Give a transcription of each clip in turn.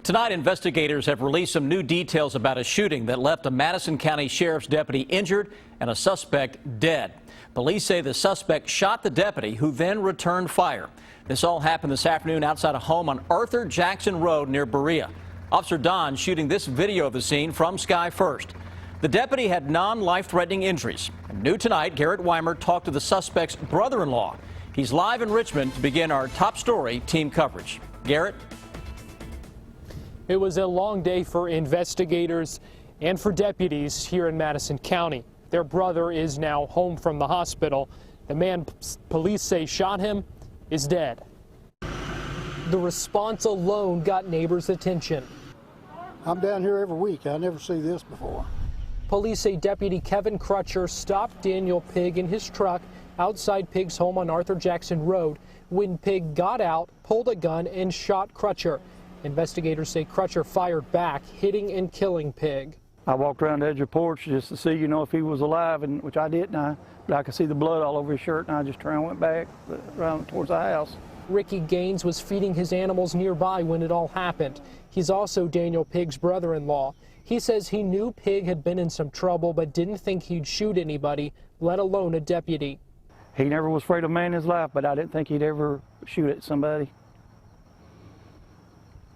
Tonight, investigators have released some new details about a shooting that left a Madison County Sheriff's deputy injured and a suspect dead. Police say the suspect shot the deputy, who then returned fire. This all happened this afternoon outside a home on Arthur Jackson Road near Berea. Officer Don shooting this video of the scene from Sky First. The deputy had non-life-threatening injuries. And new tonight, Garrett Weimer talked to the suspect's brother-in-law. He's live in Richmond to begin our top story team coverage. Garrett? It was a long day for investigators and for deputies here in Madison County. Their brother is now home from the hospital. The man police say shot him is dead. The response alone got neighbors' attention. I'm down here every week. I never see this before. Police say Deputy Kevin Crutcher stopped Daniel Pig in his truck outside Pig's home on Arthur Jackson Road when Pig got out, pulled a gun, and shot Crutcher. Investigators say Crutcher fired back, hitting and killing Pig. I walked around the edge of the porch just to see, if he was alive, and which I didn't. But I could see the blood all over his shirt, and I just turned and went back around towards the house. Ricky Gaines was feeding his animals nearby when it all happened. He's also Daniel Pig's brother-in-law. He says he knew Pig had been in some trouble, but didn't think he'd shoot anybody, let alone a deputy. He never was afraid of a man in his life, but I didn't think he'd ever shoot at somebody.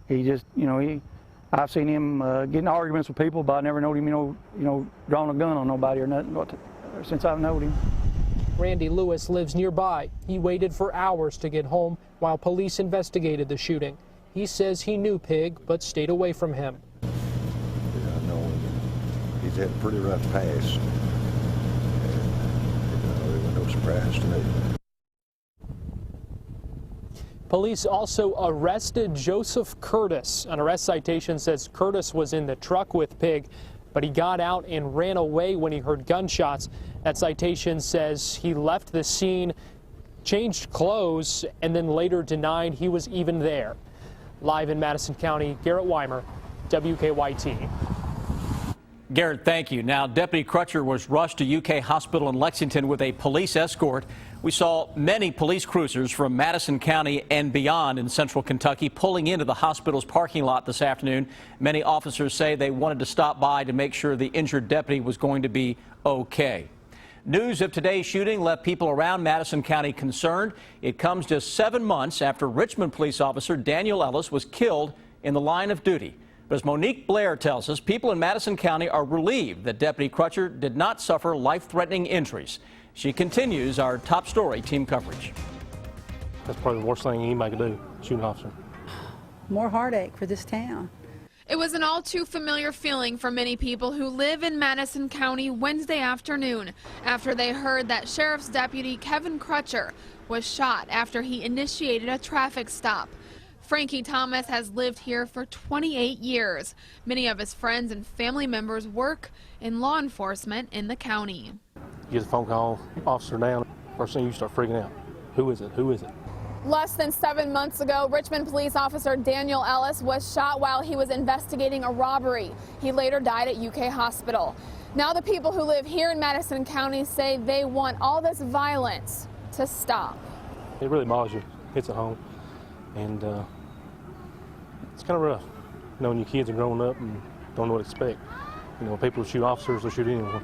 He just, I've seen him get in arguments with people, but I never known him, drawing a gun on nobody or nothing since I've known him. Randy Lewis lives nearby. He waited for hours to get home while police investigated the shooting. He says he knew Pig, but stayed away from him. Yeah, I know him. He's had a pretty rough past. It was no surprise to me. Police also arrested Joseph Curtis. An arrest citation says Curtis was in the truck with Pig, but he got out and ran away when he heard gunshots. That citation says he left the scene, changed clothes, and then later denied he was even there. Live in Madison County, Garrett Weimer, WKYT. Garrett, thank you. Now, Deputy Crutcher was rushed to UK Hospital in Lexington with a police escort. We saw many police cruisers from Madison County and beyond in central Kentucky pulling into the hospital's parking lot this afternoon. Many officers say they wanted to stop by to make sure the injured deputy was going to be okay. News of today's shooting left people around Madison County concerned. It comes just 7 months after Richmond police officer Daniel Ellis was killed in the line of duty. But as Monique Blair tells us, people in Madison County are relieved that Deputy Crutcher did not suffer life-threatening injuries. She continues our top story team coverage. That's probably the worst thing anybody could do, shoot an officer. More heartache for this town. It was an all too familiar feeling for many people who live in Madison County Wednesday afternoon after they heard that Sheriff's Deputy Kevin Crutcher was shot after he initiated a traffic stop. Frankie Thomas has lived here for 28 years. Many of his friends and family members work in law enforcement in the county. You get a phone call, officer down, first thing you start freaking out. Who is it? Who is it? Less than 7 months ago, Richmond police officer Daniel Ellis was shot while he was investigating a robbery. He later died at UK Hospital. Now the people who live here in Madison County say they want all this violence to stop. It really bothers you. It's at home. And it's kind of rough, when your kids are growing up and don't know what to expect. People who shoot officers will shoot anyone.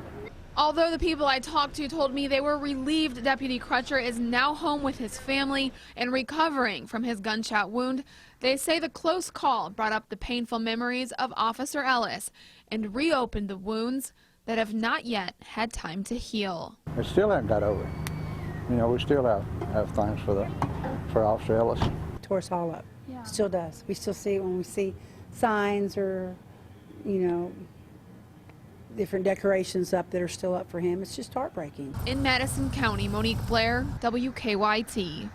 Although the people I talked to told me they were relieved Deputy Crutcher is now home with his family and recovering from his gunshot wound, they say the close call brought up the painful memories of Officer Ellis and reopened the wounds that have not yet had time to heal. We still haven't got over it. We still have things for Officer Ellis. Tore us all up. Yeah. Still does. We still see it when we see signs or, different decorations up that are still up for him. It's just heartbreaking. In Madison County, Monique Blair, WKYT.